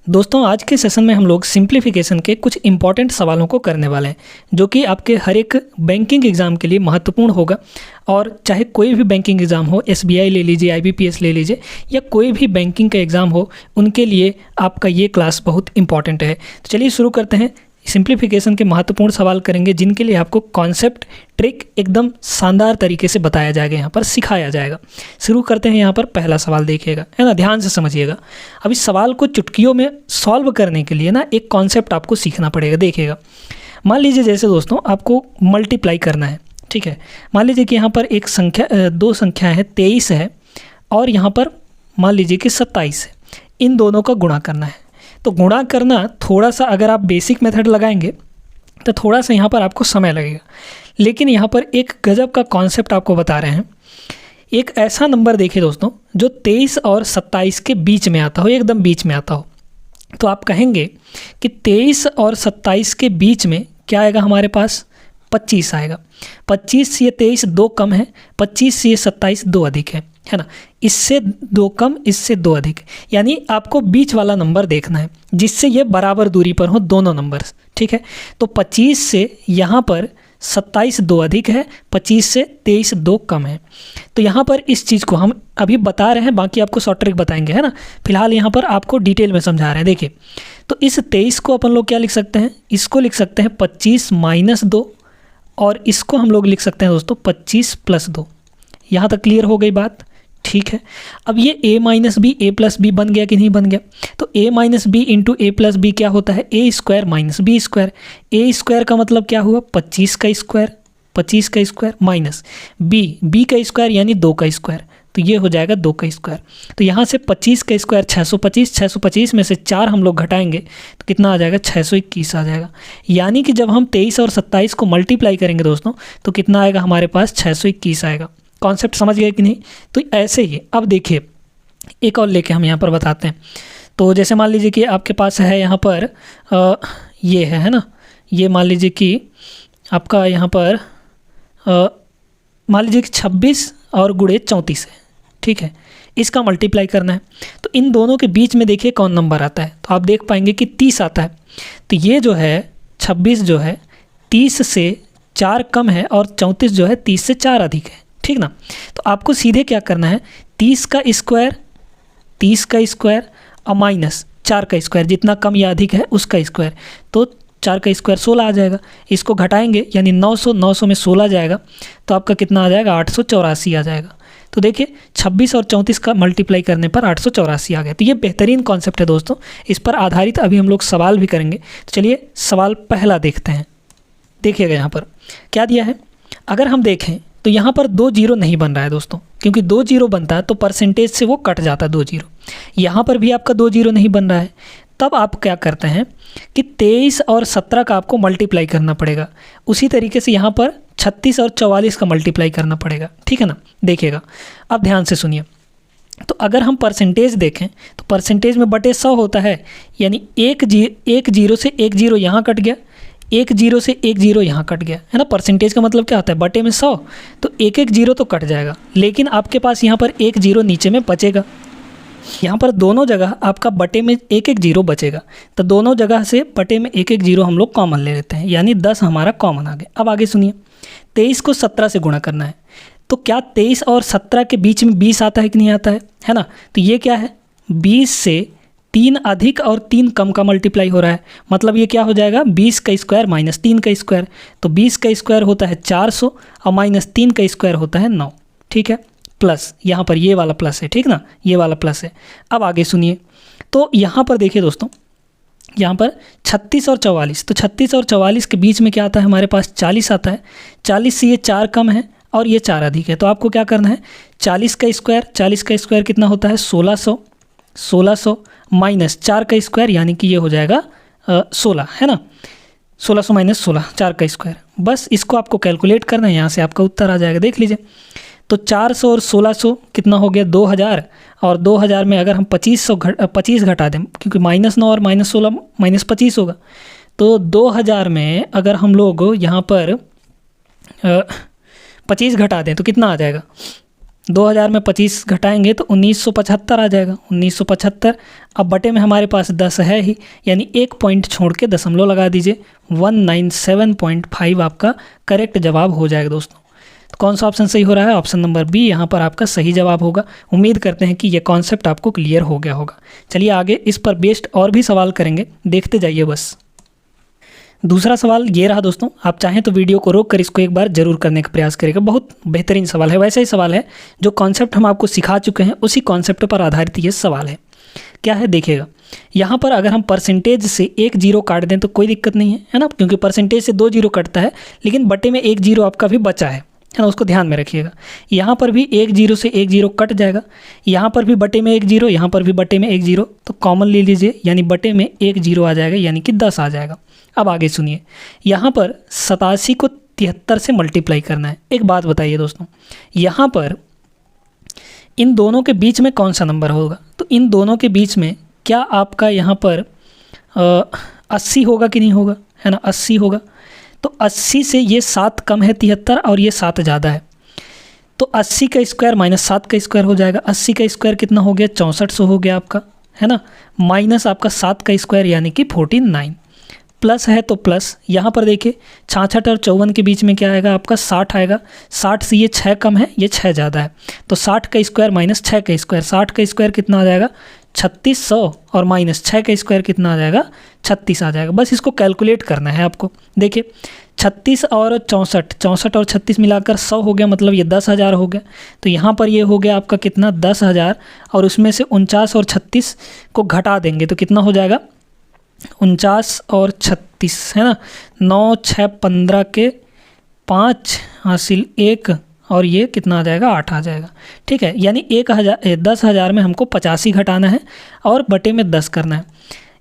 दोस्तों आज के सेशन में हम लोग सिंप्लीफिकेशन के कुछ इंपॉर्टेंट सवालों को करने वाले हैं जो कि आपके हर एक बैंकिंग एग्ज़ाम के लिए महत्वपूर्ण होगा। और चाहे कोई भी बैंकिंग एग्ज़ाम हो, एसबीआई ले लीजिए, आईबीपीएस ले लीजिए, या कोई भी बैंकिंग का एग्ज़ाम हो, उनके लिए आपका ये क्लास बहुत इंपॉर्टेंट है। तो चलिए शुरू करते हैं। सिंप्लीफिकेशन के महत्वपूर्ण सवाल करेंगे जिनके लिए आपको कॉन्सेप्ट ट्रिक एकदम शानदार तरीके से बताया जाएगा, यहाँ पर सिखाया जाएगा। शुरू करते हैं। यहाँ पर पहला सवाल देखिएगा, है ना, ध्यान से समझिएगा। अब इस सवाल को चुटकियों में सॉल्व करने के लिए ना एक कॉन्सेप्ट आपको सीखना पड़ेगा। देखिएगा, मान लीजिए जैसे दोस्तों आपको मल्टीप्लाई करना है, ठीक है। मान लीजिए कि यहाँ पर एक संख्या, दो संख्या है, 23 है और यहाँ पर मान लीजिए कि 27 है। इन दोनों का गुणा करना है। तो गुणा करना थोड़ा सा, अगर आप बेसिक मेथड लगाएंगे तो थोड़ा सा यहाँ पर आपको समय लगेगा, लेकिन यहाँ पर एक गजब का कॉन्सेप्ट आपको बता रहे हैं। एक ऐसा नंबर देखिए दोस्तों जो 23 और 27 के बीच में आता हो, एकदम बीच में आता हो। तो आप कहेंगे कि 23 और 27 के बीच में क्या आएगा हमारे पास? 25 आएगा। 25 से ये 23 2 कम है, 25 से ये 27 2 अधिक है ना। इससे 2 कम, इससे 2 अधिक, यानी आपको बीच वाला नंबर देखना है जिससे ये बराबर दूरी पर हो दोनों नंबर्स, ठीक है। तो 25 से यहाँ पर 27 2 अधिक है, 25 से 23 2 कम है। तो यहाँ पर इस चीज़ को हम अभी बता रहे हैं, बाकी आपको शॉर्ट ट्रिक बताएंगे, है ना। फिलहाल यहाँ पर आपको डिटेल में समझा रहे हैं। देखिए, तो इस 23 को अपन लोग क्या लिख सकते हैं? इसको लिख सकते हैं 25 - 2, और इसको हम लोग लिख सकते हैं दोस्तों 25 + 2। यहाँ तक क्लियर हो गई बात? ठीक है। अब ये a - b a + b बन गया कि नहीं बन गया? तो a - b into a + b क्या होता है? a² - b²। a² का मतलब क्या हुआ? 25 का स्क्वायर, 25 का स्क्वायर माइनस b का स्क्वायर यानी 2 का स्क्वायर, तो ये हो जाएगा 2 का स्क्वायर। तो यहाँ से 25 का स्क्वायर 625, 625 में से 4 हम लोग घटाएंगे तो कितना आ जाएगा? 621 आ जाएगा। यानी कि जब हम 23 और 27 को मल्टीप्लाई करेंगे दोस्तों तो कितना आएगा हमारे पास? 621 आएगा। कॉन्सेप्ट समझ गए कि नहीं? तो ऐसे ही अब देखिए एक और लेके हम यहाँ पर बताते हैं। तो जैसे मान लीजिए कि आपके पास है यहाँ पर ये है ना, ये मान लीजिए कि आपका यहाँ पर मान लीजिए कि 26 और गुणे 34 है, ठीक है। इसका मल्टीप्लाई करना है। तो इन दोनों के बीच में देखिए कौन नंबर आता है, तो आप देख पाएंगे कि 30 आता है। तो ये जो है 26 जो है 30 से 4 कम है और 34 जो है 30 से 4 अधिक है, ठीक ना। तो आपको सीधे क्या करना है? 30 का स्क्वायर और माइनस 4 का स्क्वायर, जितना कम या अधिक है उसका स्क्वायर। तो 4 का स्क्वायर 16 आ जाएगा। इसको घटाएंगे यानी 900 में 16 जाएगा तो आपका कितना आ जाएगा? 884 आ जाएगा। तो देखिए 26 और 34 का मल्टीप्लाई करने पर 884 आ गया। तो ये बेहतरीन कॉन्सेप्ट है दोस्तों, इस पर आधारित अभी हम लोग सवाल भी करेंगे। तो चलिए सवाल पहला देखते हैं। देखिएगा यहाँ पर क्या दिया है। अगर हम देखें तो यहाँ पर 2 जीरो नहीं बन रहा है दोस्तों, क्योंकि 2 जीरो बनता है तो परसेंटेज से वो कट जाता है 2 जीरो। यहाँ पर भी आपका 2 जीरो नहीं बन रहा है। तब आप क्या करते हैं कि 23 और 17 का आपको मल्टीप्लाई करना पड़ेगा। उसी तरीके से यहाँ पर 36 और 44 का मल्टीप्लाई करना पड़ेगा, ठीक है ना। देखिएगा, अब ध्यान से सुनिए। तो अगर हम परसेंटेज देखें तो परसेंटेज में बटे 100 होता है, यानी एक जीरो से 1 जीरो यहाँ कट गया, 1 जीरो से 1 जीरो यहाँ कट गया, है ना। परसेंटेज का मतलब क्या होता है? बटे में 100, तो एक जीरो तो कट जाएगा, लेकिन आपके पास यहाँ पर 1 जीरो नीचे में बचेगा। यहाँ पर दोनों जगह आपका बटे में 1 जीरो बचेगा। तो दोनों जगह से बटे में 1 जीरो हम लोग कॉमन ले लेते हैं, यानी 10 हमारा कॉमन आ गया। अब आगे सुनिए, 23 को 17 से गुणा करना है। तो क्या 23 और 17 के बीच में 20 आता है कि नहीं आता है ना। तो ये क्या है? 20 से 3 अधिक और 3 कम का मल्टीप्लाई हो रहा है, मतलब ये क्या हो जाएगा? 20 का स्क्वायर माइनस 3 का स्क्वायर। तो 20 का स्क्वायर होता है 400 और माइनस 3 का स्क्वायर होता है 9, ठीक है। प्लस यहाँ पर ये वाला प्लस है, ठीक ना, ये वाला प्लस है। अब आगे सुनिए। तो यहाँ पर देखिए दोस्तों, यहाँ पर 36 और 44, तो 36 और 44 के बीच में क्या आता है हमारे पास? 40 आता है। 40 से ये 4 कम है और ये 4 अधिक है। तो आपको क्या करना है? 40 का स्क्वायर कितना होता है? 1600 माइनस 4 का स्क्वायर, यानी कि ये हो जाएगा 16, है ना। 1600 माइनस 16, 4 का स्क्वायर। बस इसको आपको कैलकुलेट करना है, यहाँ से आपका उत्तर आ जाएगा। देख लीजिए, तो 400 और 1600 कितना हो गया? 2000, और 2000 में अगर हम 25 घटा दें, क्योंकि -9 और -16 -25 होगा, तो 2000 में अगर हम लोग यहाँ पर 25 घटा दें तो कितना आ जाएगा? 2000 में 25 घटाएंगे तो 1975 आ जाएगा। 1975 अब बटे में हमारे पास 10 है ही, यानी एक पॉइंट छोड़ के दशमलव लगा दीजिए। 197.5 आपका करेक्ट जवाब हो जाएगा दोस्तों। तो कौन सा ऑप्शन सही हो रहा है? ऑप्शन नंबर बी यहाँ पर आपका सही जवाब होगा। उम्मीद करते हैं कि ये कॉन्सेप्ट आपको क्लियर हो गया होगा। चलिए आगे इस पर बेस्ड और भी सवाल करेंगे, देखते जाइए बस। दूसरा सवाल ये रहा दोस्तों, आप चाहें तो वीडियो को रोक कर इसको एक बार जरूर करने का प्रयास करिएगा। बहुत बेहतरीन सवाल है, वैसा ही सवाल है जो कॉन्सेप्ट हम आपको सिखा चुके हैं, उसी कॉन्सेप्ट पर आधारित ये सवाल है। क्या है देखिएगा, यहाँ पर अगर हम परसेंटेज से एक जीरो काट दें तो कोई दिक्कत नहीं है ना, क्योंकि परसेंटेज से 2 जीरो कटता है, लेकिन बटे में 1 जीरो आपका भी बचा है ना, उसको ध्यान में रखिएगा। यहाँ पर भी 1 जीरो से 1 जीरो कट जाएगा, यहाँ पर भी बटे में 1 जीरो, यहाँ पर भी बटे में 1 जीरो, तो कॉमन ले लीजिए, यानी बटे में 1 जीरो आ जाएगा, यानी कि 10 आ जाएगा। अब आगे सुनिए, यहाँ पर 87 को 73 से मल्टीप्लाई करना है। एक बात बताइए दोस्तों, यहाँ पर इन दोनों के बीच में कौन सा नंबर होगा? तो इन दोनों के बीच में क्या आपका यहाँ पर 80 होगा कि नहीं होगा, है ना? 80 होगा। तो 80 से ये 7 कम है 73 और ये 7 ज़्यादा है, तो 80 का स्क्वायर माइनस 7 का स्क्वायर हो जाएगा। 80 का स्क्वायर कितना हो गया? 6400 हो गया आपका, है ना, माइनस आपका 7 का स्क्वायर यानी कि 49, प्लस है तो प्लस। यहाँ पर देखिए 66 और 54 के बीच में क्या आएगा आपका? 60 आएगा। 60 से ये 6 कम है, ये 6 ज़्यादा है, तो 60 का स्क्वायर माइनस 6 का स्क्वायर, 60 का स्क्वायर कितना आ जाएगा? 3600 और माइनस 6 का स्क्वायर कितना आ जाएगा? 36 आ जाएगा। बस इसको कैलकुलेट करना है आपको। देखिए 36 और 64, 64 और 36 मिलाकर 100 हो गया, मतलब ये 10,000 हो गया। तो यहाँ पर ये हो गया आपका कितना? 10,000, और उसमें से 49 और 36 को घटा देंगे तो कितना हो जाएगा? 49 और 36, है ना, 9 6 15 के 5 हासिल 1, और ये कितना आ जाएगा? 8 आ जाएगा। ठीक है, यानी 10,000 में हमको 85 घटाना है और बटे में 10 करना है।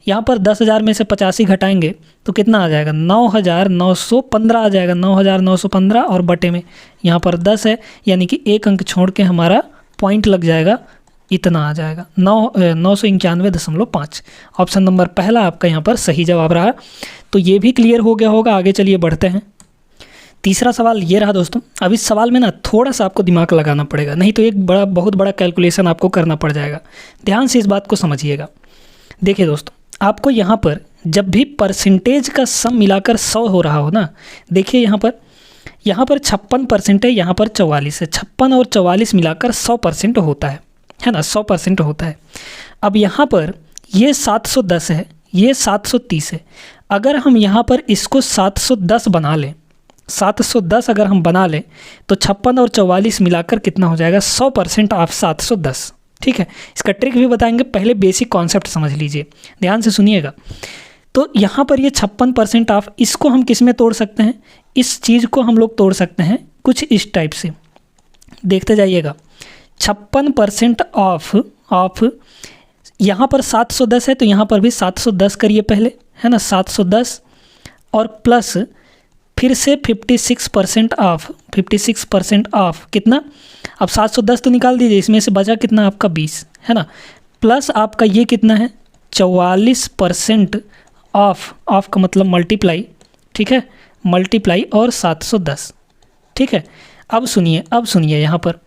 यहाँ पर 10,000 में से 85 घटाएंगे तो कितना आ जाएगा? 9,915 आ जाएगा। 9,915 और बटे में यहाँ पर 10 है, यानी कि एक अंक छोड़ के हमारा पॉइंट लग जाएगा, इतना आ जाएगा 991.5। ऑप्शन नंबर पहला आपका यहाँ पर सही जवाब रहा। तो ये भी क्लियर हो गया होगा। आगे चलिए बढ़ते हैं। तीसरा सवाल ये रहा दोस्तों। अब इस सवाल में ना थोड़ा सा आपको दिमाग लगाना पड़ेगा, नहीं तो एक बहुत बड़ा कैलकुलेशन आपको करना पड़ जाएगा। ध्यान से इस बात को समझिएगा। देखिए दोस्तों, आपको यहाँ पर जब भी परसेंटेज का सम मिलाकर 100 हो रहा हो ना, देखिए यहाँ पर 56% है, यहाँ पर 44 है। 56 और 44 मिलाकर 100% होता है ना, 100% होता है। अब यहाँ पर ये 710 है, ये 730 है। अगर हम यहाँ पर इसको 710 बना लें, 710 अगर हम बना लें तो 56 और 44 मिलाकर कितना हो जाएगा? 100% ऑफ 710। ठीक है, इसका ट्रिक भी बताएंगे, पहले बेसिक कॉन्सेप्ट समझ लीजिए, ध्यान से सुनिएगा। तो यहाँ पर ये 56% ऑफ, इसको हम किस में तोड़ सकते हैं? इस चीज़ को हम लोग तोड़ सकते हैं कुछ इस टाइप से, देखते जाइएगा। 56% ऑफ यहाँ पर 710 है, तो यहाँ पर भी 710 करिए पहले, है ना, 710 और प्लस फिर से 56% ऑफ, 56% ऑफ कितना? अब 710 तो निकाल दीजिए, इसमें से बचा कितना आपका? 20, है ना, प्लस आपका ये कितना है? 44% ऑफ का मतलब मल्टीप्लाई, ठीक है, मल्टीप्लाई और 710। ठीक है, अब सुनिए यहाँ पर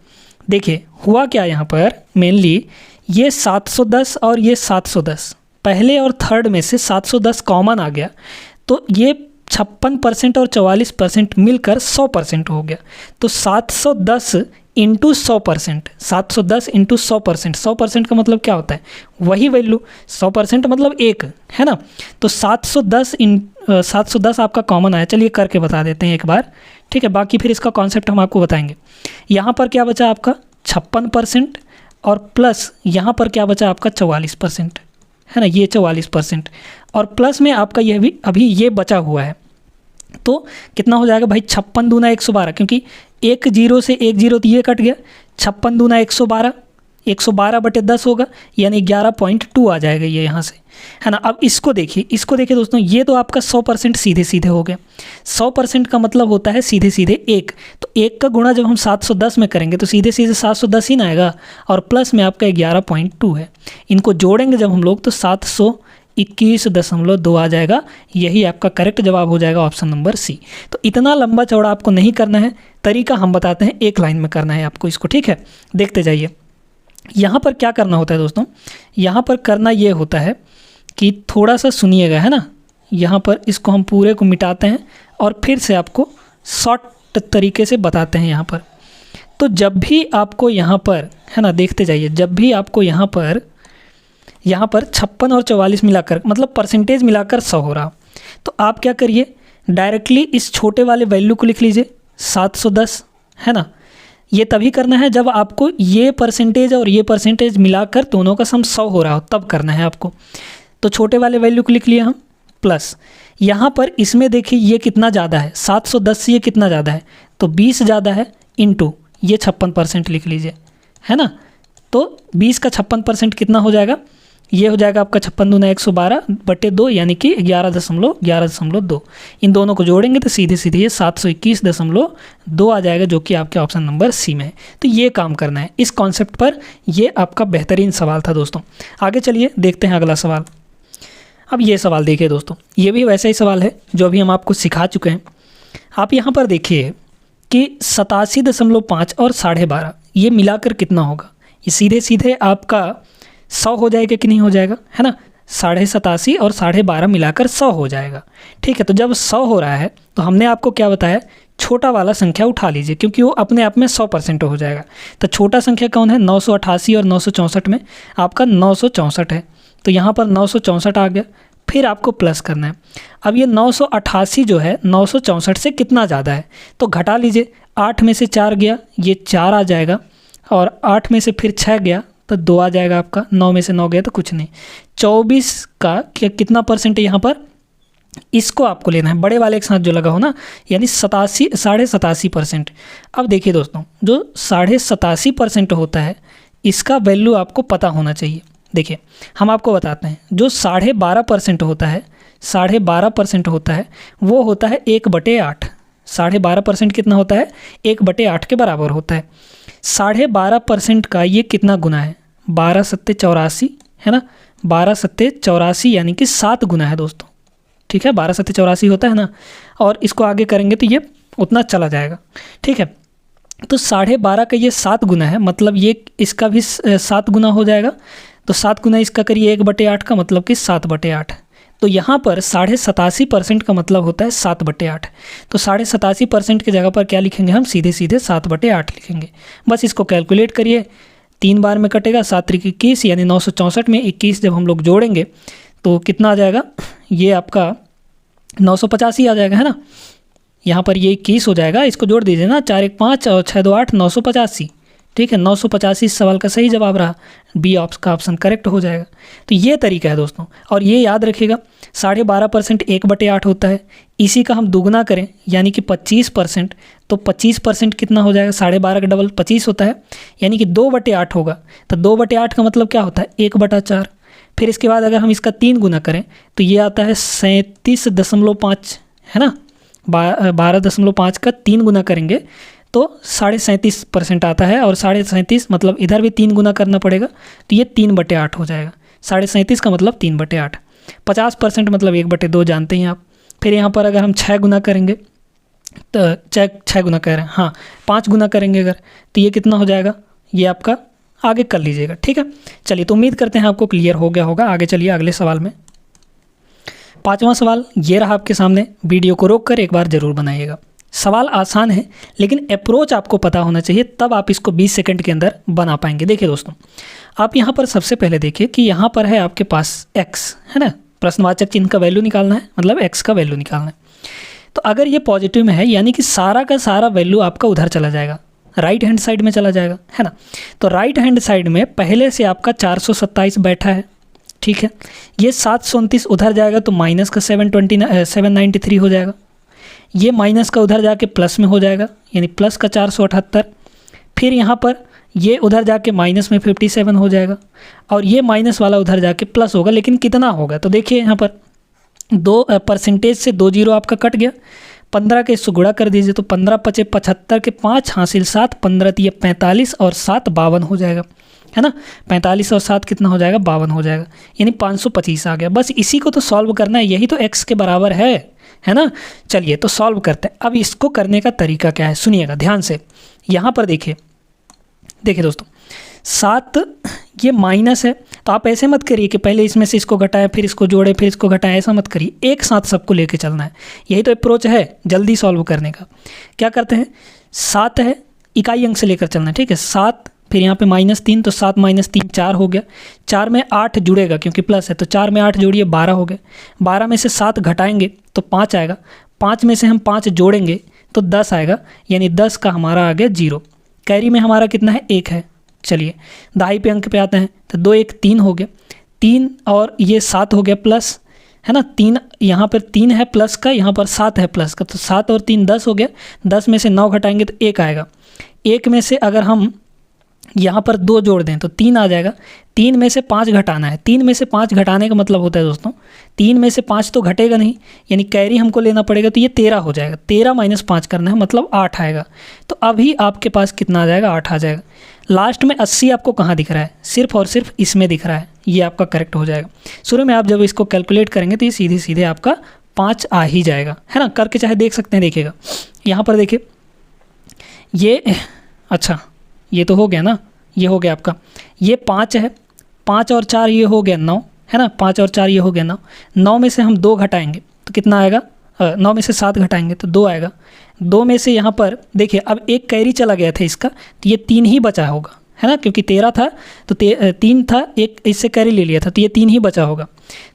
देखिए हुआ क्या। यहाँ पर मेनली ये 710 और ये 710, पहले और थर्ड में से 710 कॉमन आ गया, तो ये 56% और 44% मिलकर 100% हो गया। तो 710 इंटू 100%, 710 इंटू 100%, 100% का मतलब क्या होता है? वही वैल्यू, 100% मतलब 1, है ना। तो 710 आपका कॉमन आया। चलिए करके बता देते हैं एक बार, ठीक है, बाकी फिर इसका कॉन्सेप्ट हम आपको बताएंगे। यहाँ पर क्या बचा आपका? 56% और प्लस यहाँ पर क्या बचा आपका? 44%, है ना, ये 44%, और प्लस में आपका यह भी अभी ये बचा हुआ है। तो कितना हो जाएगा भाई? 56 दूना 112, क्योंकि 1 जीरो से 1 जीरो तो ये कट गया। 56 दूना 112, 112/10 होगा, यानी 11.2 आ जाएगा ये यहाँ से, है ना। अब इसको देखिए दोस्तों, ये तो आपका 100% सीधे सीधे हो गया। 100% का मतलब होता है सीधे सीधे 1, तो 1 का गुणा जब हम 710 में करेंगे तो सीधे सीधे 710 ही ना आएगा, और प्लस में आपका 11.2 है। इनको जोड़ेंगे जब हम लोग तो 21.2 आ जाएगा। यही आपका करेक्ट जवाब हो जाएगा, ऑप्शन नंबर सी। तो इतना लंबा चौड़ा आपको नहीं करना है, तरीका हम बताते हैं, एक लाइन में करना है आपको इसको, ठीक है। देखते जाइए, यहाँ पर क्या करना होता है दोस्तों, यहाँ पर करना ये होता है कि थोड़ा सा सुनिएगा, है ना। यहाँ पर इसको हम पूरे को मिटाते हैं और फिर से आपको शॉर्ट तरीके से बताते हैं यहाँ पर। तो जब भी आपको यहाँ पर, है ना, देखते जाइए, जब भी आपको यहाँ पर 56 और 44 मिलाकर, मतलब परसेंटेज मिलाकर 100 हो रहा, तो आप क्या करिए, डायरेक्टली इस छोटे वाले वैल्यू को लिख लीजिए 710, है ना। ये तभी करना है जब आपको ये परसेंटेज और ये परसेंटेज मिलाकर दोनों का सम 100 हो रहा हो, तब करना है आपको। तो छोटे वाले वैल्यू को लिख लिया हम, प्लस यहाँ पर इसमें देखिए ये कितना ज़्यादा है, 710 से ये कितना ज़्यादा है, तो 20 ज़्यादा है, इंटू ये 56% लिख लीजिए, है ना। तो 20 का 56% कितना हो जाएगा, ये हो जाएगा आपका 56 दूना 112/2, यानी कि 11.2। इन दोनों को जोड़ेंगे तो सीधे सीधे ये 721.2 आ जाएगा, जो कि आपके ऑप्शन नंबर सी में है। तो ये काम करना है इस कॉन्सेप्ट पर। ये आपका बेहतरीन सवाल था दोस्तों। आगे चलिए देखते हैं अगला सवाल। अब ये सवाल देखिए दोस्तों, ये भी वैसा ही सवाल है जो अभी हम आपको सिखा चुके हैं। आप यहाँ पर देखिए कि 87.5 और 12.5 ये मिलाकर कितना होगा। ये सीधे सीधे आपका 100 हो जाएगा कि नहीं हो जाएगा, है ना। 87.5 और 12.5 मिलाकर 100 हो जाएगा, ठीक है। तो जब 100 हो रहा है तो हमने आपको क्या बताया, छोटा वाला संख्या उठा लीजिए, क्योंकि वो अपने आप में 100% हो जाएगा। तो छोटा संख्या कौन है, 988 और 964 में आपका 964 है, तो यहाँ पर 964 आ गया। फिर आपको प्लस करना है। अब ये 988 जो है 964 से कितना ज़्यादा है, तो घटा लीजिए। 8 में से 4 गया, ये 4 आ जाएगा, और 8 में से फिर 6 गया तो 2 आ जाएगा आपका। 9 में से 9 गया तो कुछ नहीं। 24 का कितना परसेंट है यहाँ पर, इसको आपको लेना है, बड़े वाले के साथ जो लगा हो ना, यानी 87% अब देखिए दोस्तों, जो 87% होता है इसका वैल्यू आपको पता होना चाहिए। देखिए हम आपको बताते हैं, जो 12.5% होता है, 12.5% होता है, वो होता है 1/8। 12.5% कितना होता है, 1/8 के बराबर होता है। 12.5% का ये कितना गुना है, 12 सत्ते 84, है ना। 12 सत्ते 84 यानी कि 7 गुना है दोस्तों, ठीक है। 12 सत्ते 84 होता है ना, और इसको आगे करेंगे तो ये उतना चला जाएगा, ठीक है। तो 12.5 का ये 7 गुना है, मतलब ये इसका भी 7 गुना हो जाएगा। तो 7 गुना इसका करिए 1/8 का, मतलब कि 7/8। तो यहाँ पर 87.5% का मतलब होता है 7/8। तो 87.5% की जगह पर क्या लिखेंगे हम, सीधे सीधे 7/8 लिखेंगे। बस इसको कैलकुलेट करिए, 3 बार में कटेगा, 7 त्रिक 21, यानी 964 में 21 जब हम लोग जोड़ेंगे तो कितना आ जाएगा, ये आपका 985 आ जाएगा, है ना। यहाँ पर ये 21 हो जाएगा, इसको जोड़ दीजिए ना, 4 1 5 और 6 2 8, 985, ठीक है। 985 इस सवाल का सही जवाब रहा, बी का ऑप्शन करेक्ट हो जाएगा। तो ये तरीका है दोस्तों, और ये याद रखिएगा 12.5% 1/8 होता है। इसी का हम दुगना करें यानी कि 25%, तो 25% कितना हो जाएगा, 12.5 का डबल 25 होता है, यानी कि 2/8 होगा। तो 2/8 का मतलब क्या होता है, 1/4। फिर इसके बाद अगर हम इसका 3 गुना करें तो ये आता है 37.5, है ना। 12.5 का 3 गुना करेंगे तो 37.5% आता है, और 37.5 मतलब इधर भी 3 गुना करना पड़ेगा, तो ये 3/8 हो जाएगा। 37.5 का मतलब 3/8। 50% मतलब 1/2 जानते हैं आप। फिर यहाँ पर अगर हम 6 गुना करेंगे, तो 6 गुना कह रहे हैं, हाँ 5 गुना करेंगे अगर, तो ये कितना हो जाएगा, ये आपका आगे कर लीजिएगा, ठीक है। चलिए, तो उम्मीद करते हैं आपको क्लियर हो गया होगा। आगे चलिए अगले सवाल में। 5वां सवाल ये रहा आपके सामने, वीडियो को रोक कर एक बार ज़रूर बनाइएगा। सवाल आसान है, लेकिन अप्रोच आपको पता होना चाहिए, तब आप इसको 20 सेकंड के अंदर बना पाएंगे। देखिए दोस्तों, आप यहाँ पर सबसे पहले देखिए कि यहाँ पर है आपके पास x, है ना। प्रश्नवाचक चिन्ह का वैल्यू निकालना है, मतलब x का वैल्यू निकालना है। तो अगर ये पॉजिटिव में है, यानी कि सारा का सारा वैल्यू आपका उधर चला जाएगा, राइट हैंड साइड में चला जाएगा, है ना। तो राइट हैंड साइड में पहले से आपका 427 बैठा है, ठीक है। ये 729 उधर जाएगा तो माइनस का 793 हो जाएगा। ये माइनस का उधर जाके प्लस में हो जाएगा, यानी प्लस का 478। फिर यहाँ पर ये उधर जाके माइनस में 57 हो जाएगा, और ये माइनस वाला उधर जाके प्लस होगा, लेकिन कितना होगा, तो देखिए यहाँ पर 2% से 2 जीरो आपका कट गया। 15 के इससे गुणा कर दीजिए तो 15 × 5 = 75 के 5 हासिल 7, 15 × 3 = 45 और 7 = 52 हो जाएगा। है ना। 45 और 7 कितना हो जाएगा, 52 हो जाएगा, यानी 525 आ गया। बस इसी को तो सॉल्व करना है, यही तो x के बराबर है ना। चलिए तो सॉल्व करते हैं। अब इसको करने का तरीका क्या है, सुनिएगा ध्यान से। यहाँ पर देखिए दोस्तों, 7 ये माइनस है, तो आप ऐसे मत करिए कि पहले इसमें से इसको घटाएं फिर इसको जोड़ें फिर इसको घटाएं, ऐसा मत करिए, एक साथ सबको लेके चलना है। यही तो अप्रोच है जल्दी सॉल्व करने का। क्या करते हैं, 7 है, इकाई अंक से लेकर चलना है, ठीक है। 7 फिर यहाँ पे -3, तो 7 - 3 4 हो गया। 4 में 8 जुड़ेगा क्योंकि प्लस है, तो 4 में 8 जोड़िए 12 हो गए। 12 में से 7 घटाएंगे तो 5 आएगा। 5 में से हम 5 जोड़ेंगे तो 10 आएगा, यानी 10 का हमारा आ गया 0। कैरी में हमारा कितना है, 1 है। चलिए दहाई पे अंक पे आते हैं, तो 2 1 3 हो गया। 3 और ये 7 हो गया प्लस, है ना। 3 यहाँ पर 3 है प्लस का, यहाँ पर 7 है प्लस का, तो 7 और 3 10 हो गया। 10 में से 9 घटाएंगे तो 1 आएगा। 1 में से अगर हम यहाँ पर 2 जोड़ दें तो 3 आ जाएगा। 3 में से 5 घटाना है। 3 में से 5 घटाने का मतलब होता है दोस्तों, 3 में से 5 तो घटेगा नहीं, यानी कैरी हमको लेना पड़ेगा, तो ये 13 हो जाएगा। 13 - 5 करना है, मतलब 8 आएगा। तो अभी आपके पास कितना आ जाएगा, 8 आ जाएगा। लास्ट में 80 आपको कहाँ दिख रहा है, सिर्फ और सिर्फ इसमें दिख रहा है, ये आपका करेक्ट हो जाएगा। शुरू में आप जब इसको कैलकुलेट करेंगे तो ये सीधे सीधे आपका 5 आ ही जाएगा, है ना। करके चाहे देख सकते हैं, देखिएगा यहाँ पर देखिए ये, अच्छा ये तो हो गया ना, ये हो गया आपका, ये 5 है, 5 और 4 ये हो गया 9, है ना। 5 और 4 ये हो गया 9। 9 में से हम 2 घटाएंगे तो कितना आएगा, 9 में से 7 घटाएंगे तो 2 आएगा। 2 में से यहाँ पर देखिए अब एक कैरी चला गया था इसका, तो ये 3 ही बचा होगा, है ना, क्योंकि 13 था तो 3 था, एक इससे कैरी ले लिया था, तो ये 3 ही बचा होगा।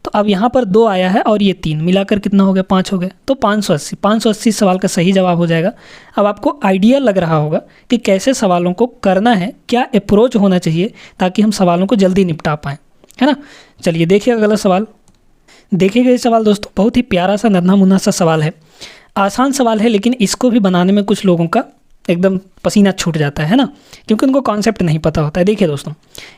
तो अब यहाँ पर 2 आया है और ये 3 मिलाकर कितना हो गया, 5 हो गया। तो 580 सवाल का सही जवाब हो जाएगा। अब आपको आइडिया लग रहा होगा कि कैसे सवालों को करना है, क्या अप्रोच होना चाहिए ताकि हम सवालों को जल्दी निपटा पाएँ, है ना। चलिए देखिए अगला सवाल। देखिएगा ये सवाल दोस्तों बहुत ही प्यारा सा नन्हा मुन्ना सा सवाल है, आसान सवाल है, लेकिन इसको भी बनाने में कुछ लोगों का एकदम पसीना छूट जाता है ना, क्योंकि उनको कॉन्सेप्ट नहीं पता होता है। देखिए दोस्तों,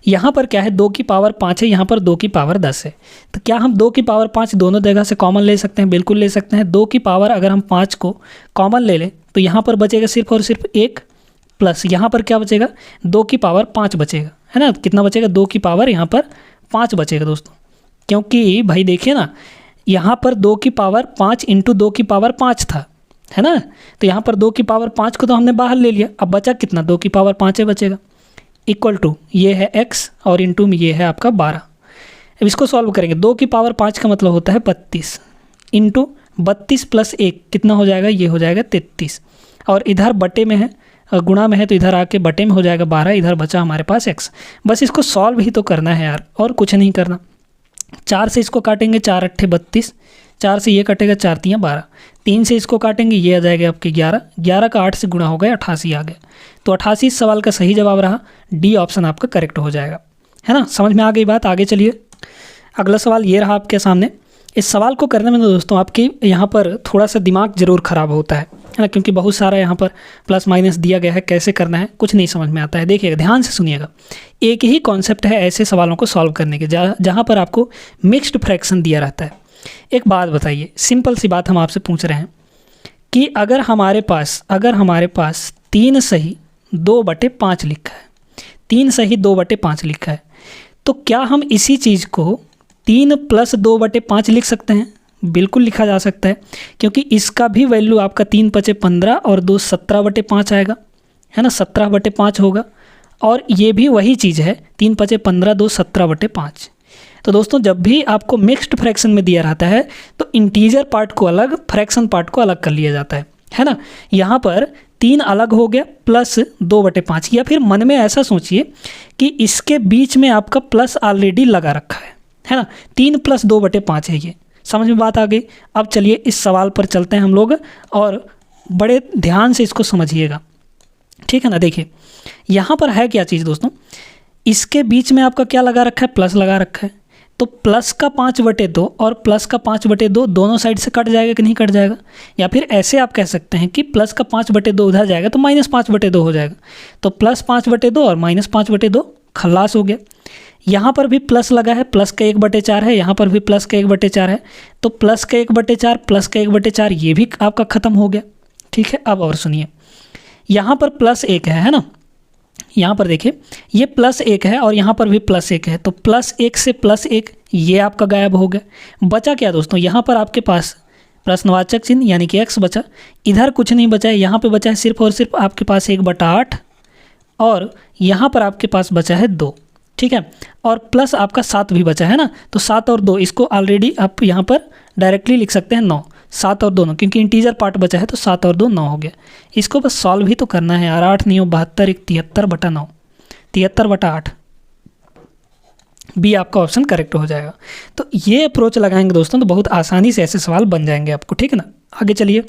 यहाँ पर क्या है, 2 की पावर 5 है, यहाँ पर 2 की पावर 10 है। तो क्या हम 2 की पावर 5 दोनों जगह से कॉमन ले सकते हैं? बिल्कुल ले सकते हैं। 2 की पावर अगर हम 5 को कॉमन ले लें तो यहाँ पर बचेगा सिर्फ और सिर्फ 1, प्लस यहाँ पर क्या बचेगा, 2 की पावर 5 बचेगा, है ना। कितना बचेगा, 2 की पावर यहाँ पर 5 बचेगा दोस्तों, क्योंकि भाई देखिए ना, यहाँ पर 2 की पावर 5 × 2 की पावर 5 था, है ना। तो यहाँ पर 2 की पावर 5 को तो हमने बाहर ले लिया, अब बचा कितना, 2 की पावर 5 बचेगा, इक्वल टू ये है x और इंटू में ये है आपका 12। अब इसको सॉल्व करेंगे, 2 की पावर 5 का मतलब होता है 32, इंटू 32 प्लस 1 कितना हो जाएगा, ये हो जाएगा 33, और इधर बटे में है, गुणा में है, तो इधर आके बटे में हो जाएगा 12, इधर बचा हमारे पास x। बस इसको सॉल्व ही तो करना है यार, और कुछ नहीं करना। 4 से इसको काटेंगे, 4 × 8 = 32, 4 से ये कटेगा, 4 × 3 = 12, 3 से इसको काटेंगे, ये आ जाएगा आपके 11, 11 का 8 से गुणा हो गया, 88 आ गया। तो 88 इस सवाल का सही जवाब रहा, डी ऑप्शन आपका करेक्ट हो जाएगा, है ना। समझ में आ गई बात, आगे चलिए। अगला सवाल ये रहा आपके सामने। इस सवाल को करने में तो दोस्तों आपके यहाँ पर थोड़ा सा दिमाग ज़रूर ख़राब होता है ना, क्योंकि बहुत सारा यहाँ पर प्लस माइनस दिया गया है, कैसे करना है कुछ नहीं समझ में आता है। देखिएगा ध्यान से सुनिएगा, एक ही कॉन्सेप्ट है ऐसे सवालों को सॉल्व करने के, जहाँ पर आपको मिक्स्ड फ्रैक्शन दिया रहता है। एक बात बताइए, सिंपल सी बात हम आपसे पूछ रहे हैं कि अगर हमारे पास 3 सही 2/5 लिखा है, 3 सही 2/5 लिखा है, तो क्या हम इसी चीज़ को 3 + 2/5 लिख सकते हैं? बिल्कुल लिखा जा सकता है, क्योंकि इसका भी वैल्यू आपका 3 × 5 = 15 और 2 17/5 आएगा, है ना, 17/5 होगा। और ये भी वही चीज़ है, 3 × 5 = 15, 2 17/5। तो दोस्तों जब भी आपको मिक्स्ड फ्रैक्शन में दिया रहता है तो इंटीजर पार्ट को अलग, फ्रैक्शन पार्ट को अलग कर लिया जाता है ना। यहाँ पर 3 अलग हो गया प्लस 2/5, या फिर मन में ऐसा सोचिए कि इसके बीच में आपका प्लस ऑलरेडी लगा रखा है ना। 3 + 2/5 है ये, समझ में बात आ गई। अब चलिए इस सवाल पर चलते हैं हम लोग, और बड़े ध्यान से इसको समझिएगा, ठीक है ना। देखिए यहाँ पर है क्या चीज़ दोस्तों, इसके बीच में आपका क्या लगा रखा है, प्लस लगा रखा है। तो प्लस का 5/2 और प्लस का 5/2 दोनों साइड से कट जाएगा कि नहीं कट जाएगा, या फिर ऐसे आप कह सकते हैं कि प्लस का 5/2 उधर जाएगा तो -5/2 हो जाएगा। तो +5/2 और -5/2 खल्लास हो गया। यहाँ पर भी प्लस लगा है, प्लस का 1/4 है, यहाँ पर भी प्लस का 1/4 है, तो प्लस का 1/4 प्लस का 1/4 ये भी आपका ख़त्म हो गया, ठीक है। अब और सुनिए, यहाँ पर +1 है ना, यहाँ पर देखिए ये +1 है और यहाँ पर भी +1 है, तो +1 से +1 ये आपका गायब हो गया। बचा क्या दोस्तों, यहाँ पर आपके पास प्रश्नवाचक चिन्ह यानी कि x बचा, इधर कुछ नहीं बचा है, यहाँ पे बचा है सिर्फ और सिर्फ आपके पास 1/8 और यहाँ पर आपके पास बचा है 2, ठीक है, और प्लस आपका 7 भी बचा है ना, तो 7 और 2 इसको ऑलरेडी आप यहाँ पर डायरेक्टली लिख सकते हैं 9, 7 और 2 9, क्योंकि इंटीजर पार्ट बचा है तो 7 और 2 9 हो गया। इसको बस सॉल्व ही तो करना है यार, 8 9 72 1 73/9, 73/8 बी आपका ऑप्शन करेक्ट हो जाएगा। तो ये अप्रोच लगाएंगे दोस्तों तो बहुत आसानी से ऐसे सवाल बन जाएंगे आपको, ठीक है ना। आगे चलिए,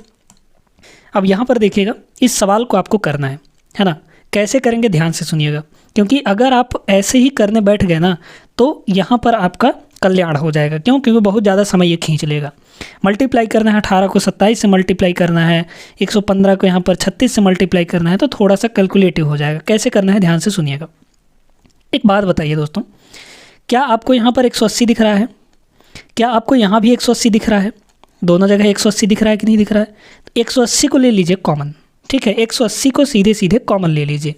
अब यहाँ पर देखिएगा इस सवाल को आपको करना है ना। कैसे करेंगे ध्यान से सुनिएगा, क्योंकि अगर आप ऐसे ही करने बैठ गए ना तो यहाँ पर आपका कल्याण हो जाएगा। क्यों? क्योंकि बहुत ज़्यादा समय ये खींच लेगा। मल्टीप्लाई करना है, 18 को 27 से मल्टीप्लाई करना है, 115 को यहाँ पर 36 से मल्टीप्लाई करना है, तो थोड़ा सा कैलकुलेटिव हो जाएगा। कैसे करना है ध्यान से सुनिएगा। एक बात बताइए दोस्तों, क्या आपको यहाँ पर 180 दिख रहा है? क्या आपको यहाँ भी 180 दिख रहा है? दोनों जगह 180 दिख रहा है कि नहीं दिख रहा है? तो 180 को ले लीजिए कॉमन, ठीक है, 180 को सीधे सीधे कॉमन ले लीजिए।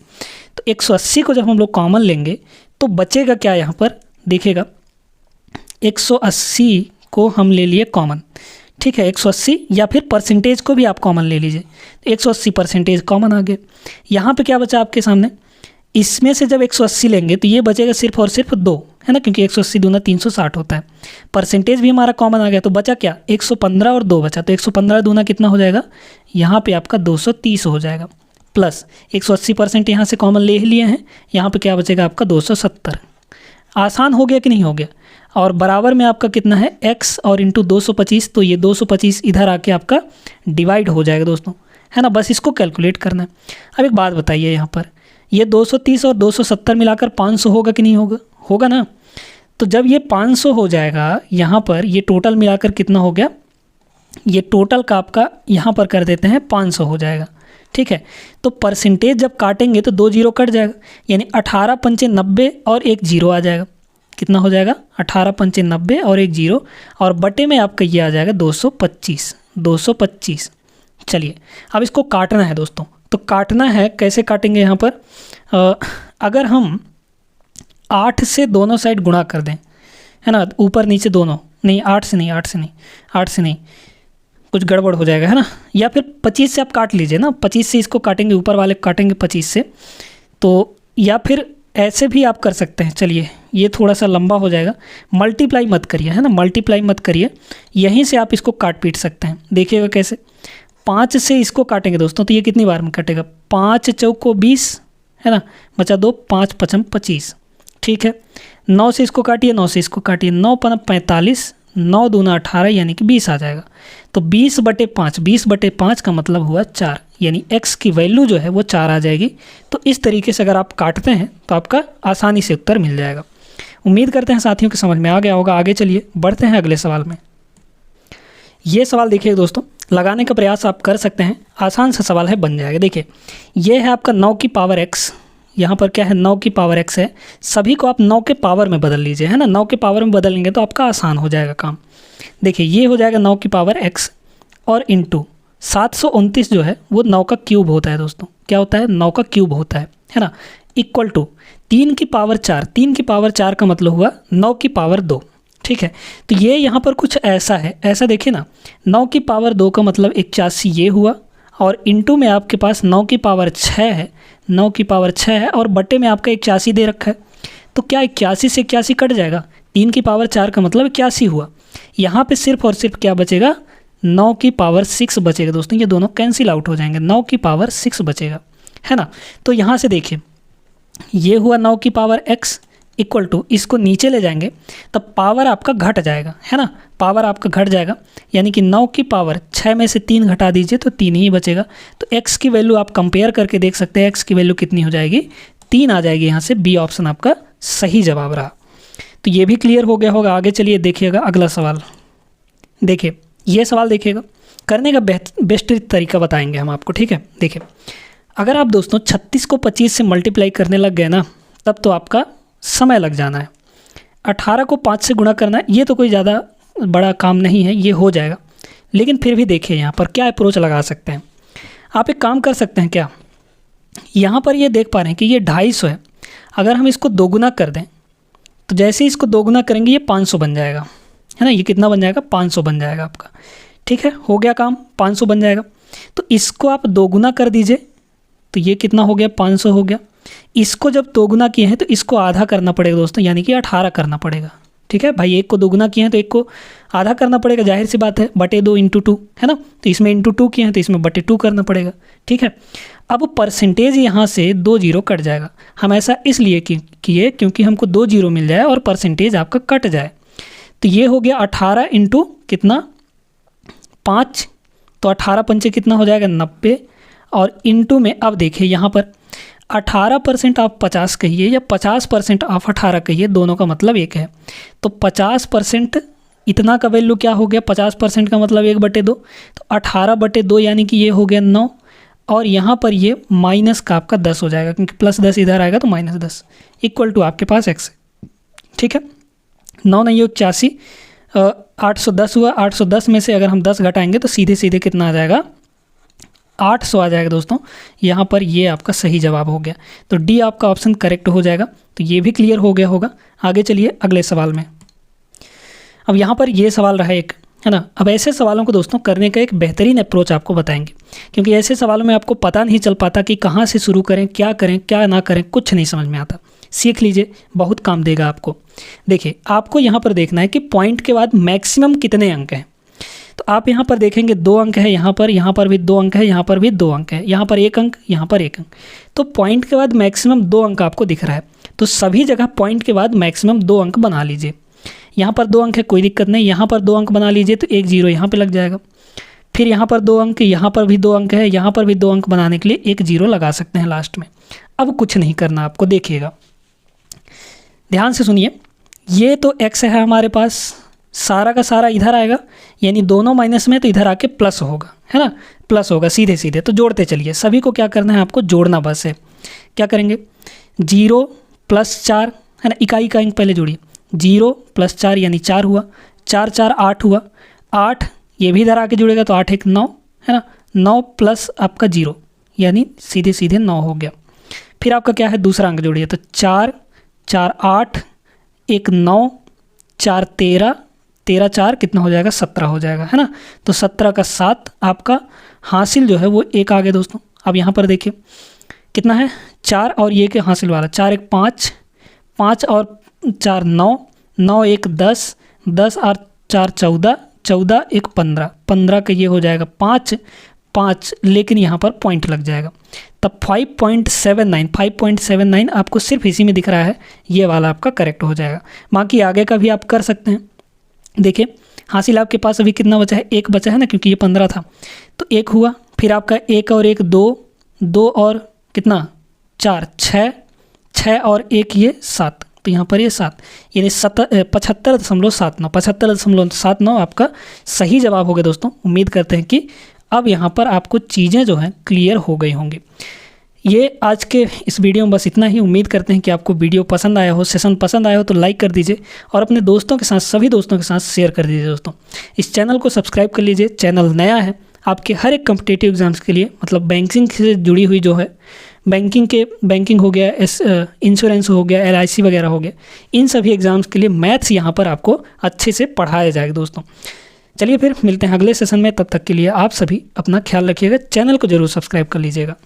तो 180 को जब हम लोग कॉमन लेंगे तो बचेगा क्या यहाँ पर, देखिएगा 180 को हम ले लिए कॉमन, ठीक है, 180 या फिर परसेंटेज को भी आप कॉमन ले लीजिए, तो 180% कॉमन आ गए। यहाँ पे क्या बचा आपके सामने, इसमें से जब 180 लेंगे तो ये बचेगा सिर्फ और सिर्फ 2, है ना, क्योंकि 180 दूना 360 होता है। परसेंटेज भी हमारा कॉमन आ गया, तो बचा क्या, 115 और 2 बचा, तो 115 दूना कितना हो जाएगा, यहाँ पे आपका 230 हो जाएगा, प्लस 180% यहाँ से कॉमन ले ही लिए हैं, यहाँ पे क्या बचेगा आपका 270। आसान हो गया कि नहीं हो गया? और बराबर में आपका कितना है x और इंटू 225, तो ये 225 इधर आके आपका डिवाइड हो जाएगा दोस्तों, है ना। बस इसको कैलकुलेट करना है। अब एक बात बताइए, यहाँ पर ये 230 और 270 मिलाकर 500 होगा कि नहीं होगा? होगा ना। तो जब ये 500 हो जाएगा, यहाँ पर ये टोटल मिलाकर कितना हो गया, ये टोटल का आपका यहाँ पर कर देते हैं 500 हो जाएगा, ठीक है। तो परसेंटेज जब काटेंगे तो 2 जीरो कट जाएगा, यानी 18 पंचे 90 और 1 जीरो आ जाएगा। कितना हो जाएगा, 18 पंचे 90 और 1 जीरो, और बटे में आपका ये आ जाएगा 225। चलिए अब इसको काटना है दोस्तों, तो काटना है, कैसे काटेंगे यहाँ पर, अगर हम 8 से दोनों साइड गुणा कर दें, है ना, ऊपर नीचे दोनों, नहीं 8 से नहीं, कुछ गड़बड़ हो जाएगा, है ना। या फिर 25 से आप काट लीजिए ना, 25 से इसको काटेंगे, ऊपर वाले काटेंगे 25 से, तो या फिर ऐसे भी आप कर सकते हैं। चलिए ये थोड़ा सा लंबा हो जाएगा, मल्टीप्लाई मत करिए, है ना, मल्टीप्लाई मत करिए, यहीं से आप इसको काट पीट सकते हैं। देखिएगा कैसे, 5 से इसको काटेंगे दोस्तों, तो ये कितनी बार में कटेगा, 5 चौको 20, है ना, बचा 2, 5 पचम 25, ठीक है। 9 से इसको काटिए, 9 से इसको काटिए, 9 पन 45, 9 दूना 18 यानी कि 20 आ जाएगा। तो 20/5, 20/5 का मतलब हुआ 4, यानी x की वैल्यू जो है वो 4 आ जाएगी। तो इस तरीके से अगर आप काटते हैं तो आपका आसानी से उत्तर मिल जाएगा। उम्मीद करते हैं साथियों के समझ में आ गया होगा। आगे चलिए बढ़ते हैं अगले सवाल में। ये सवाल देखिए दोस्तों, लगाने का प्रयास आप कर सकते हैं, आसान सा सवाल है, बन जाएगा। देखिए ये है आपका 9 की पावर x, यहाँ पर क्या है 9 की पावर x है, सभी को आप 9 के पावर में बदल लीजिए, है ना, 9 के पावर में बदलेंगे तो आपका आसान हो जाएगा काम। देखिए ये हो जाएगा 9 की पावर x और इंटू 729 जो है वो 9 का क्यूब होता है दोस्तों, क्या होता है 9 का क्यूब होता है ना, इक्वल टू 3 की पावर 4, 3 की पावर 4 का मतलब हुआ 9 की पावर 2, ठीक है। तो ये यहाँ पर कुछ ऐसा है, ऐसा देखिए ना, 9 की पावर 2 का मतलब 81 ये हुआ, और इंटू में आपके पास 9 की पावर 6 है, 9 की पावर 6 है, और बटे में आपका 81 दे रखा है। तो क्या 81 से 81 कट जाएगा, 3 की पावर 4 का मतलब 81 हुआ। यहाँ पे सिर्फ और सिर्फ क्या बचेगा, 9 की पावर 6 बचेगा दोस्तों, ये दोनों कैंसिल आउट हो जाएंगे, 9 की पावर 6 बचेगा, है ना। तो यहाँ से देखिए ये हुआ 9 की पावर x इक्वल टू, इसको नीचे ले जाएंगे तब पावर आपका घट जाएगा, है ना, पावर आपका घट जाएगा, यानी कि 9 की पावर 6 में से 3 घटा दीजिए तो 3 ही बचेगा। तो x की वैल्यू आप कंपेयर करके देख सकते हैं, x की वैल्यू कितनी हो जाएगी, 3 आ जाएगी। यहाँ से बी ऑप्शन आपका सही जवाब रहा। तो ये भी क्लियर हो गया होगा। आगे चलिए देखिएगा अगला सवाल। देखिए ये सवाल देखिएगा, करने का बेस्ट तरीका बताएंगे हम आपको, ठीक है। देखिए अगर आप दोस्तों 36 को 25 से मल्टीप्लाई करने लग गए ना, तब तो आपका समय लग जाना है। 18 को 5 से गुणा करना है, ये तो कोई ज़्यादा बड़ा काम नहीं है, ये हो जाएगा। लेकिन फिर भी देखिए यहाँ पर क्या अप्रोच लगा सकते हैं आप, एक काम कर सकते हैं क्या, यहाँ पर ये देख पा रहे हैं कि ये 250 है। अगर हम इसको दोगुना कर दें तो जैसे ही इसको दोगुना करेंगे ये 500 बन जाएगा, है ना। ये कितना बन जाएगा? 500 बन जाएगा आपका। ठीक है, हो गया काम, 500 बन जाएगा। तो इसको आप दोगुना कर दीजिए तो ये कितना हो गया? 500 हो गया। इसको जब दोगुना किए हैं तो इसको आधा करना पड़ेगा दोस्तों, यानी कि 18 करना पड़ेगा। ठीक है भाई, एक को दोगुना किए हैं तो एक को आधा करना पड़ेगा, जाहिर सी बात है, बटे 2 × 2, है ना। तो इसमें × 2 किए हैं तो इसमें बटे 2 करना पड़ेगा। ठीक है, अब परसेंटेज यहाँ से 2 0 कट जाएगा। हम ऐसा इसलिए किए क्योंकि हमको 2 0 मिल जाए और परसेंटेज आपका कट जाए। तो ये हो गया 18 × कितना? 5। तो 18 पंचे कितना हो जाएगा? 90। और इंटू में अब देखिए यहाँ पर 18% आप 50 कहिए या 50% आप 18 कहिए, दोनों का मतलब एक है। तो 50% इतना का वैल्यू क्या हो गया? 50% का मतलब 1/2। तो 18/2 यानी कि ये हो गया 9। और यहाँ पर ये माइनस का आपका 10 हो जाएगा, क्योंकि +10 इधर आएगा तो -10 इक्वल टू आपके पास x है। ठीक है, 9 नहीं 81, 810 हुआ। 810 में से अगर हम 10 घटाएंगे तो सीधे सीधे कितना आ जाएगा? 800 आ जाएगा दोस्तों। यहाँ पर ये आपका सही जवाब हो गया। तो डी आपका ऑप्शन करेक्ट हो जाएगा। तो ये भी क्लियर हो गया होगा। आगे चलिए अगले सवाल में। अब यहाँ पर ये सवाल रहा एक, है ना। अब ऐसे सवालों को दोस्तों करने का एक बेहतरीन अप्रोच आपको बताएंगे, क्योंकि ऐसे सवालों में आपको पता नहीं चल पाता कि कहाँ से शुरू करें, क्या ना करें, कुछ नहीं समझ में आता। सीख लीजिए, बहुत काम देगा आपको। देखिए, आपको यहाँ पर देखना है कि पॉइंट के बाद मैक्सिमम कितने अंक हैं। तो आप यहाँ पर देखेंगे 2 अंक है, यहाँ पर भी 2 अंक है, यहाँ पर भी 2 अंक है, यहाँ पर 1 अंक, यहाँ पर 1 अंक। तो पॉइंट के बाद मैक्सिमम 2 अंक आपको दिख रहा है। तो सभी जगह पॉइंट के बाद मैक्सिमम 2 अंक बना लीजिए। यहाँ पर 2 अंक है, कोई दिक्कत नहीं, यहाँ पर 2 अंक बना लीजिए तो 1 0 यहाँ पर लग जाएगा। फिर यहाँ पर 2 अंक, यहाँ पर भी 2 अंक है, यहाँ पर भी 2 अंक बनाने के लिए 1 0 लगा सकते हैं लास्ट में। अब कुछ नहीं करना आपको, देखिएगा ध्यान से सुनिए। ये तो x है हमारे पास, सारा का सारा इधर आएगा, यानी दोनों माइनस में तो इधर आके प्लस होगा, है ना। प्लस होगा सीधे सीधे। तो जोड़ते चलिए, सभी को क्या करना है? आपको जोड़ना बस है। क्या करेंगे? 0 + 4, है ना, इकाई का अंक पहले जोड़िए। 0 + 4 यानी 4 हुआ, 4 4 8 हुआ, 8 ये भी इधर आके जुड़ेगा तो 8 1 9, है ना। 9 प्लस आपका 0 यानी सीधे सीधे 9 हो गया। फिर आपका क्या है? दूसरा अंक जोड़िए, तो 4 4 8 1 9, 4 13, 13 4 कितना हो जाएगा? 17 हो जाएगा, है ना। तो 17 का 7 आपका हासिल जो है वो 1 आ गया दोस्तों। अब यहाँ पर देखिए कितना है? 4 और ये के हासिल वाला, 4 1 5, 5 और 4 9, 9 1 10, 10 और 4 14, 14 1 15, 15 का ये हो जाएगा 5 5, लेकिन यहाँ पर पॉइंट लग जाएगा। तब 5.79 आपको सिर्फ इसी में दिख रहा है, ये वाला आपका करेक्ट हो जाएगा। बाकी आगे का भी आप कर सकते हैं। देखिए हासिल आपके पास अभी कितना बचा है? 1 बचा है ना, क्योंकि ये 15 था तो 1 हुआ। फिर आपका 1 और 1 2, 2 और कितना? 4 6, 6 और 1 ये 7, तो यहाँ पर ये 7 यानी 75.79 आपका सही जवाब हो गया दोस्तों। उम्मीद करते हैं कि अब यहाँ पर आपको चीज़ें जो हैं क्लियर हो गई होंगी। ये आज के इस वीडियो में बस इतना ही। उम्मीद करते हैं कि आपको वीडियो पसंद आया हो, सेशन पसंद आया हो तो लाइक कर दीजिए और अपने दोस्तों के साथ, सभी दोस्तों के साथ शेयर कर दीजिए दोस्तों। इस चैनल को सब्सक्राइब कर लीजिए, चैनल नया है आपके हर एक कम्पिटिटिव एग्जाम्स के लिए, मतलब बैंकिंग से जुड़ी हुई जो है, बैंकिंग हो गया, इंश्योरेंस हो गया, LIC वगैरह हो गया, इन सभी एग्ज़ाम्स के लिए मैथ्स यहाँ पर आपको अच्छे से पढ़ाया जाएगा दोस्तों। चलिए फिर मिलते हैं अगले सेशन में, तब तक के लिए आप सभी अपना ख्याल रखिएगा। चैनल को ज़रूर सब्सक्राइब कर लीजिएगा।